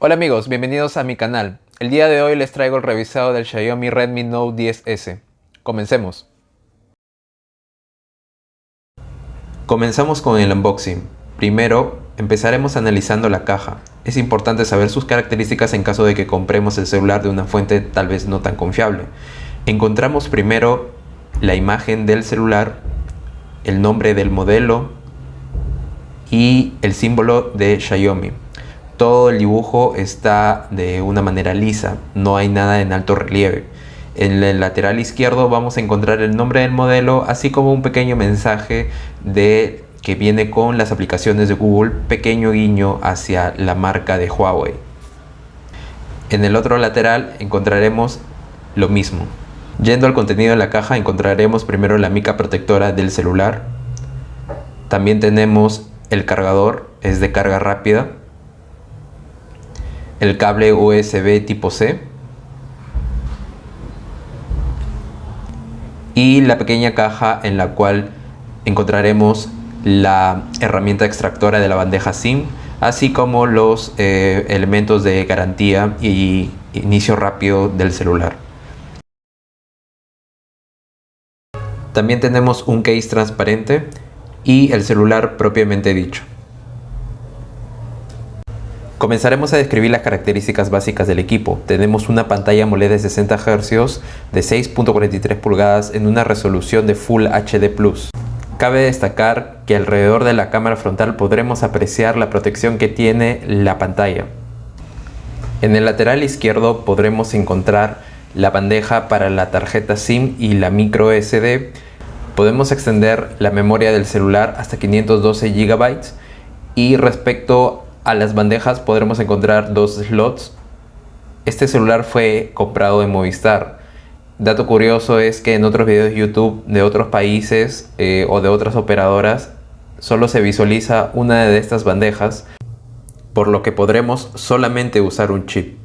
Hola amigos, bienvenidos a mi canal. El día de hoy les traigo el revisado del Xiaomi Redmi Note 10S. Comencemos. Comenzamos con el unboxing. Primero, empezaremos analizando la caja. Es importante saber sus características en caso de que compremos el celular de una fuente tal vez no tan confiable. Encontramos primero la imagen del celular, el nombre del modelo y el símbolo de Xiaomi. Todo el dibujo está de una manera lisa, no hay nada en alto relieve. En el lateral izquierdo vamos a encontrar el nombre del modelo, así como un pequeño mensaje que viene con las aplicaciones de Google, pequeño guiño hacia la marca de Huawei. En el otro lateral encontraremos lo mismo. Yendo al contenido de la caja encontraremos primero la mica protectora del celular. También tenemos el cargador, es de carga rápida. El cable USB tipo C y la pequeña caja en la cual encontraremos la herramienta extractora de la bandeja SIM, así como los elementos de garantía y inicio rápido del celular. También tenemos un case transparente y el celular propiamente dicho. Comenzaremos a describir las características básicas del equipo. Tenemos una pantalla AMOLED de 60 Hz de 6.43 pulgadas en una resolución de Full HD+. Cabe destacar que alrededor de la cámara frontal podremos apreciar la protección que tiene la pantalla. En el lateral izquierdo podremos encontrar la bandeja para la tarjeta SIM y la micro SD. Podemos extender la memoria del celular hasta 512 GB y respecto a las bandejas podremos encontrar dos slots. Este celular fue comprado en Movistar. Dato curioso es que en otros videos de YouTube de otros países o de otras operadoras solo se visualiza una de estas bandejas, por lo que podremos solamente usar un chip.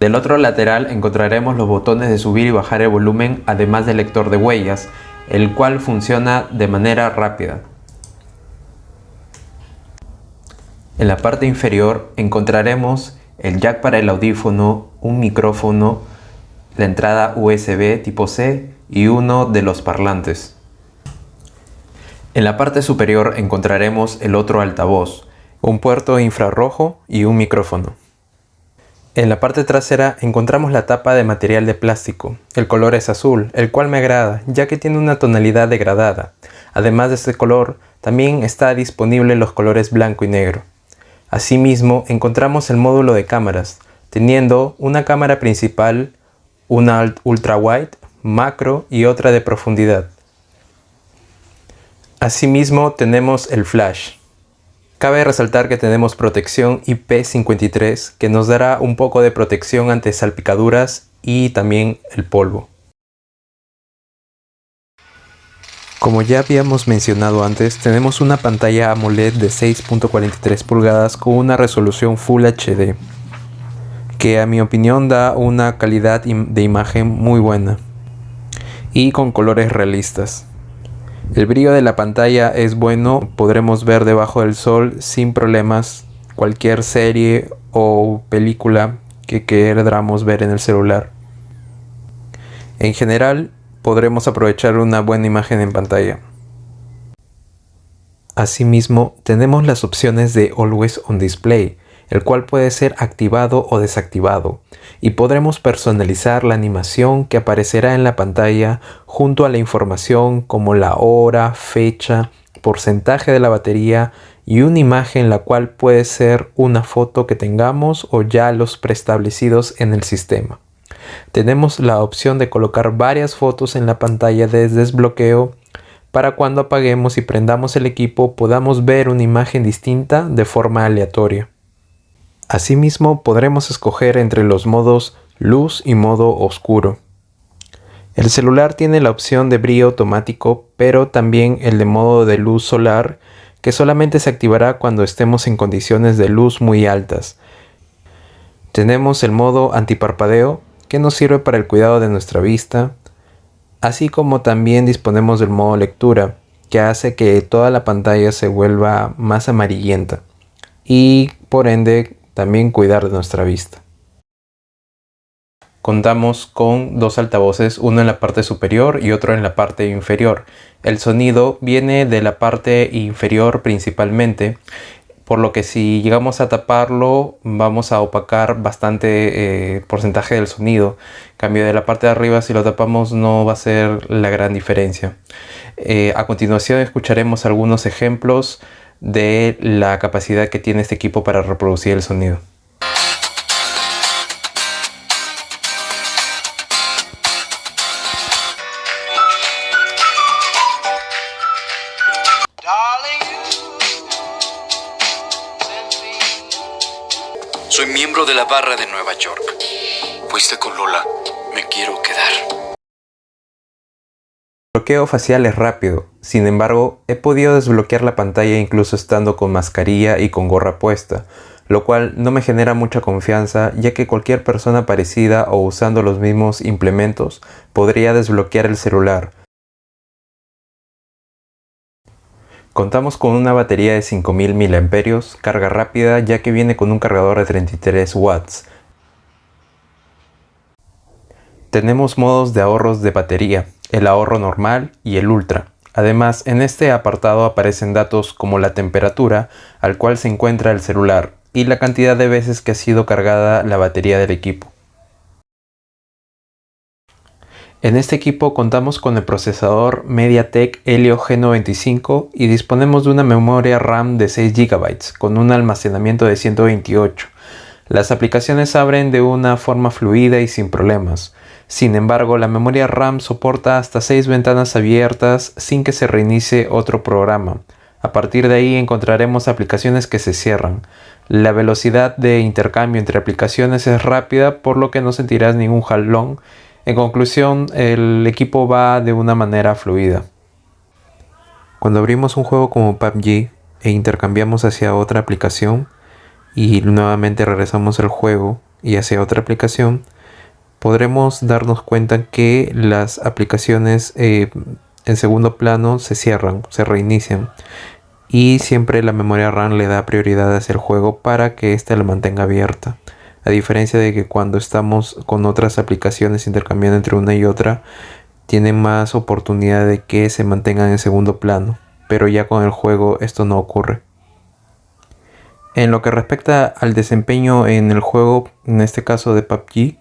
Del otro lateral encontraremos los botones de subir y bajar el volumen, además del lector de huellas, el cual funciona de manera rápida. En la parte inferior encontraremos el jack para el audífono, un micrófono, la entrada USB tipo C y uno de los parlantes. En la parte superior encontraremos el otro altavoz, un puerto infrarrojo y un micrófono. En la parte trasera encontramos la tapa de material de plástico. El color es azul, el cual me agrada, ya que tiene una tonalidad degradada. Además de este color, también está disponible los colores blanco y negro. Asimismo, encontramos el módulo de cámaras, teniendo una cámara principal, una ultra wide, macro y otra de profundidad. Asimismo, tenemos el flash. Cabe resaltar que tenemos protección IP53 que nos dará un poco de protección ante salpicaduras y también el polvo. Como ya habíamos mencionado antes, tenemos una pantalla AMOLED de 6.43 pulgadas con una resolución Full HD, que a mi opinión da una calidad de imagen muy buena y con colores realistas. El brillo de la pantalla es bueno, podremos ver debajo del sol sin problemas cualquier serie o película que queramos ver en el celular. En general, podremos aprovechar una buena imagen en pantalla. Asimismo, tenemos las opciones de Always on Display, el cual puede ser activado o desactivado, y podremos personalizar la animación que aparecerá en la pantalla junto a la información como la hora, fecha, porcentaje de la batería y una imagen la cual puede ser una foto que tengamos o ya los preestablecidos en el sistema. Tenemos la opción de colocar varias fotos en la pantalla de desbloqueo para cuando apaguemos y prendamos el equipo podamos ver una imagen distinta de forma aleatoria. Asimismo, podremos escoger entre los modos luz y modo oscuro. El celular tiene la opción de brillo automático, pero también el de modo de luz solar, que solamente se activará cuando estemos en condiciones de luz muy altas. Tenemos el modo antiparpadeo, que nos sirve para el cuidado de nuestra vista, así como también disponemos del modo lectura, que hace que toda la pantalla se vuelva más amarillenta y por ende también cuidar de nuestra vista. Contamos con dos altavoces, uno en la parte superior y otro en la parte inferior. El sonido viene de la parte inferior principalmente, por lo que si llegamos a taparlo vamos a opacar bastante porcentaje del sonido. En cambio, de la parte de arriba, si lo tapamos, no va a ser la gran diferencia. A continuación escucharemos algunos ejemplos de la capacidad que tiene este equipo para reproducir el sonido. Soy miembro de la barra de Nueva York. Fuiste con Lola. Me quiero quedar. El bloqueo facial es rápido, sin embargo, he podido desbloquear la pantalla incluso estando con mascarilla y con gorra puesta, lo cual no me genera mucha confianza, ya que cualquier persona parecida o usando los mismos implementos podría desbloquear el celular. Contamos con una batería de 5000 mAh, carga rápida ya que viene con un cargador de 33 watts. Tenemos modos de ahorros de batería, el ahorro normal y el ultra. Además, en este apartado aparecen datos como la temperatura al cual se encuentra el celular y la cantidad de veces que ha sido cargada la batería del equipo. En este equipo contamos con el procesador MediaTek Helio G95 y disponemos de una memoria RAM de 6 GB con un almacenamiento de 128. Las aplicaciones abren de una forma fluida y sin problemas. Sin embargo, la memoria RAM soporta hasta 6 ventanas abiertas sin que se reinicie otro programa. A partir de ahí encontraremos aplicaciones que se cierran. La velocidad de intercambio entre aplicaciones es rápida, por lo que no sentirás ningún jalón. En conclusión, el equipo va de una manera fluida. Cuando abrimos un juego como PUBG e intercambiamos hacia otra aplicación y nuevamente regresamos al juego y hacia otra aplicación, podremos darnos cuenta que las aplicaciones en segundo plano se cierran, se reinician, y siempre la memoria RAM le da prioridad hacia el juego para que ésta la mantenga abierta. A diferencia de que cuando estamos con otras aplicaciones intercambiando entre una y otra, tienen más oportunidad de que se mantengan en segundo plano, pero ya con el juego esto no ocurre. En lo que respecta al desempeño en el juego, en este caso de PUBG,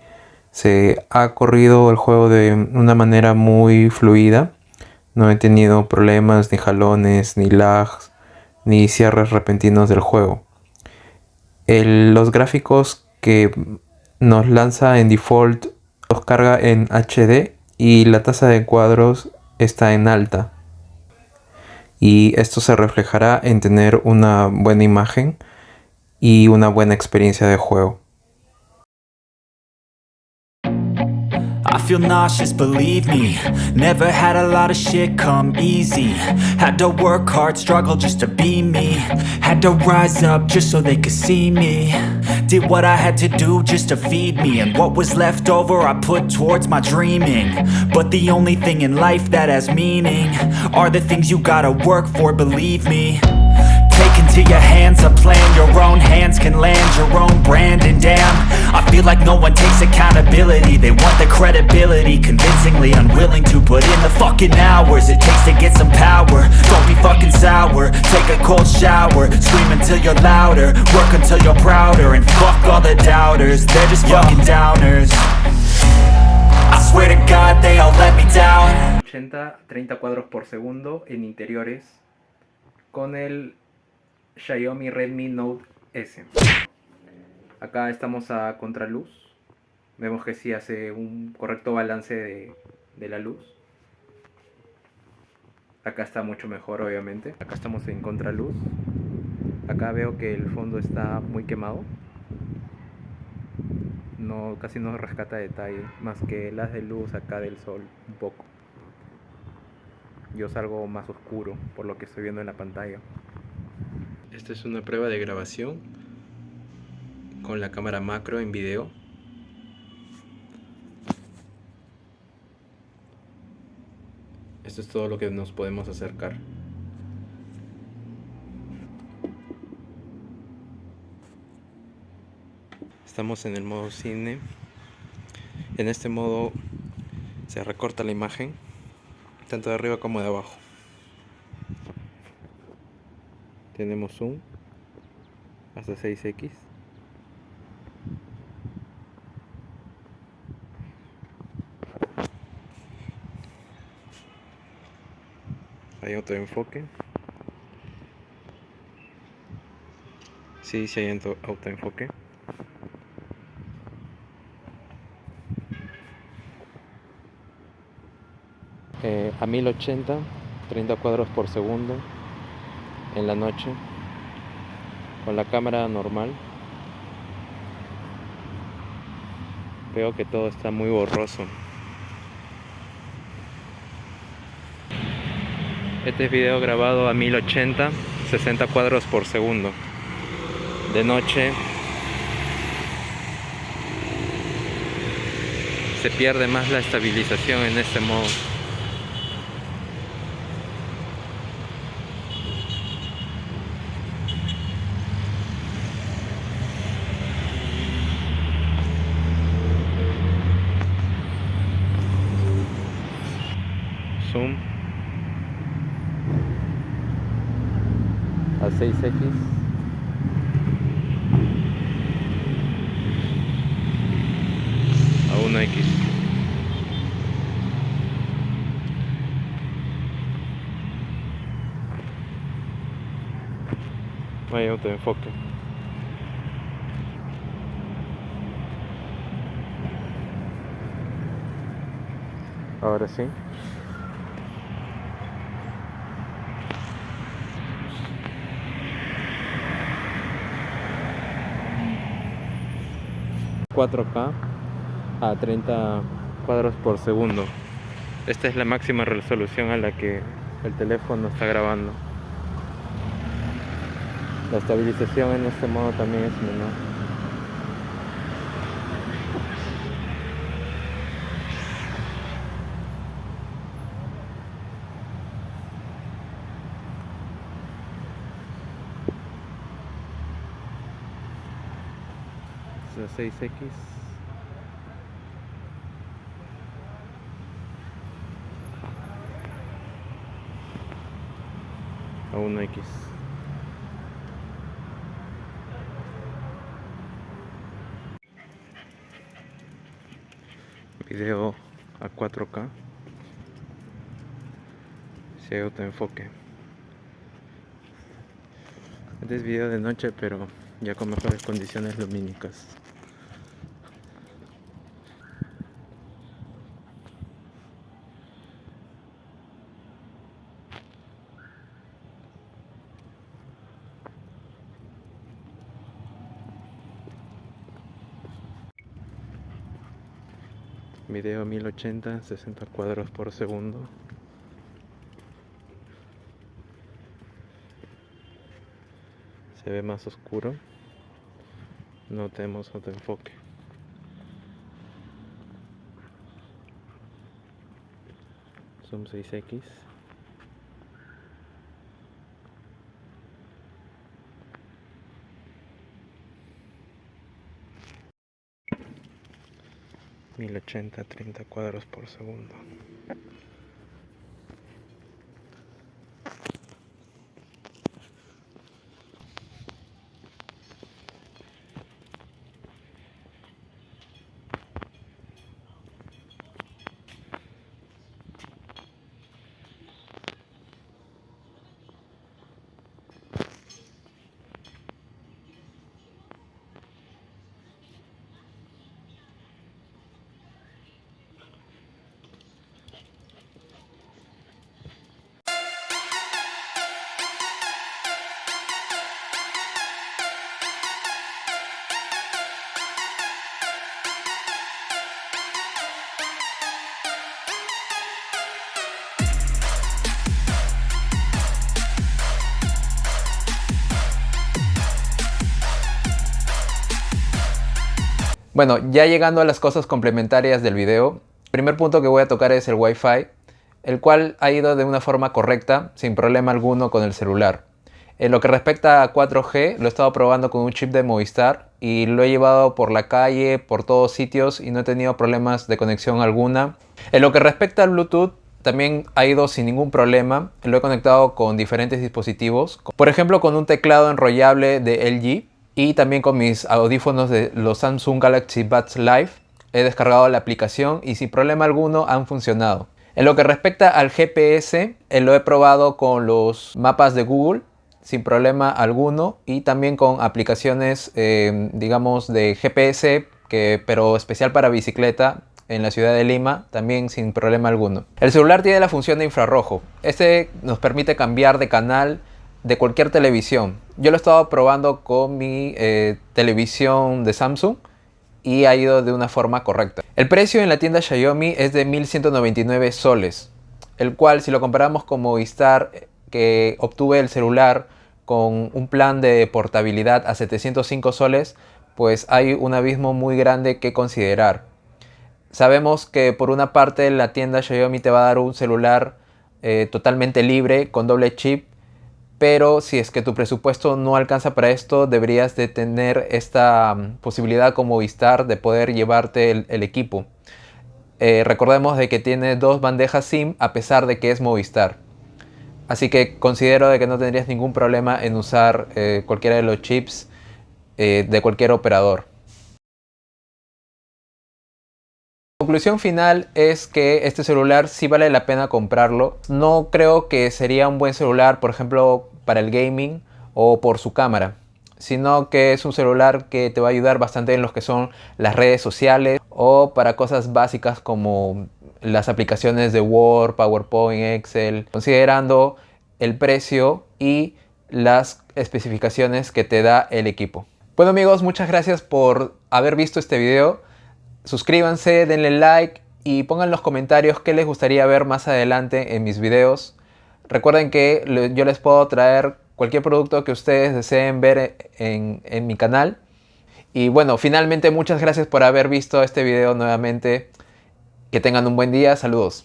se ha corrido el juego de una manera muy fluida. No he tenido problemas, ni jalones, ni lags, ni cierres repentinos del juego. Los gráficos que nos lanza en default los carga en HD y la tasa de cuadros está en alta. Y esto se reflejará en tener una buena imagen y una buena experiencia de juego. I feel nauseous, believe me. Never had a lot of shit come easy. Had to work hard, struggle just to be me. Had to rise up just so they could see me. Did what I had to do just to feed me. And what was left over I put towards my dreaming. But the only thing in life that has meaning are the things you gotta work for, believe me. Take into your hands a plan, your own hands can land your own brand. And damn, I feel like no one takes accountability. They want the credibility, convincingly unwilling to put in the fucking hours it takes to get some power. Don't be fucking sour, take a cold shower. Scream until you're louder, work until you're prouder. And fuck all the doubters, they're just fucking downers. I swear to God they all let me down. 80-30 cuadros por segundo en interiores con el Xiaomi Redmi Note S. Acá estamos a contraluz. Vemos que sí hace un correcto balance de la luz. Acá está mucho mejor, obviamente. Acá estamos en contraluz. Acá veo que el fondo está muy quemado. Casi no rescata detalle, más que las de luz acá del sol un poco. Yo salgo más oscuro por lo que estoy viendo en la pantalla. Esta es una prueba de grabación con la cámara macro en video. Esto es todo lo que nos podemos acercar. Estamos en el modo cine. En este modo se recorta la imagen, tanto de arriba como de abajo. Tenemos zoom hasta 6x. Hay autoenfoque. Sí hay autoenfoque. A 1080, 30 cuadros por segundo en la noche, con la cámara normal. Veo que todo está muy borroso. Este es video grabado a 1080, 60 cuadros por segundo. De noche se pierde más la estabilización en este modo. Zoom a 6x. A 1x. No hay autoenfoque. Ahora sí. ...4K... a 30 cuadros por segundo. Esta es la máxima resolución a la que el teléfono está grabando. La estabilización en este modo también es menor. Es a 6x. A 1x. Video a 4K. Si hay autoenfoque. Este es video de noche, pero ya con mejores condiciones lumínicas. Video 1080, 60 cuadros por segundo. Se ve más oscuro. No tenemos autoenfoque. Zoom 6x. ...1080, 30 cuadros por segundo. Bueno, ya llegando a las cosas complementarias del video, el primer punto que voy a tocar es el Wi-Fi, el cual ha ido de una forma correcta, sin problema alguno con el celular. En lo que respecta a 4G, lo he estado probando con un chip de Movistar y lo he llevado por la calle, por todos sitios y no he tenido problemas de conexión alguna. En lo que respecta al Bluetooth, también ha ido sin ningún problema. Lo he conectado con diferentes dispositivos, por ejemplo con un teclado enrollable de LG y también con mis audífonos de los Samsung Galaxy Buds Live. He descargado la aplicación y sin problema alguno han funcionado. En lo que respecta al GPS, lo he probado con los mapas de Google sin problema alguno y también con aplicaciones digamos de GPS pero especial para bicicleta en la ciudad de Lima, también sin problema alguno. El celular tiene la función de infrarrojo. Este nos permite cambiar de canal de cualquier televisión. Yo lo he estado probando con mi televisión de Samsung y ha ido de una forma correcta. El precio en la tienda Xiaomi es de 1199 soles, el cual si lo comparamos con Movistar, que obtuve el celular con un plan de portabilidad a 705 soles, pues hay un abismo muy grande que considerar. Sabemos que por una parte la tienda Xiaomi te va a dar un celular totalmente libre con doble chip, pero si es que tu presupuesto no alcanza para esto, deberías de tener esta posibilidad como Movistar de poder llevarte el equipo. Recordemos de que tiene dos bandejas SIM a pesar de que es Movistar. Así que considero de que no tendrías ningún problema en usar cualquiera de los chips de cualquier operador. La conclusión final es que este celular sí vale la pena comprarlo. No creo que sería un buen celular, por ejemplo, para el gaming o por su cámara, sino que es un celular que te va a ayudar bastante en lo que son las redes sociales o para cosas básicas como las aplicaciones de Word, PowerPoint, Excel, considerando el precio y las especificaciones que te da el equipo. Bueno amigos, muchas gracias por haber visto este video. Suscríbanse, denle like y pongan en los comentarios qué les gustaría ver más adelante en mis videos. Recuerden que yo les puedo traer cualquier producto que ustedes deseen ver en mi canal. Y bueno, finalmente muchas gracias por haber visto este video nuevamente. Que tengan un buen día. Saludos.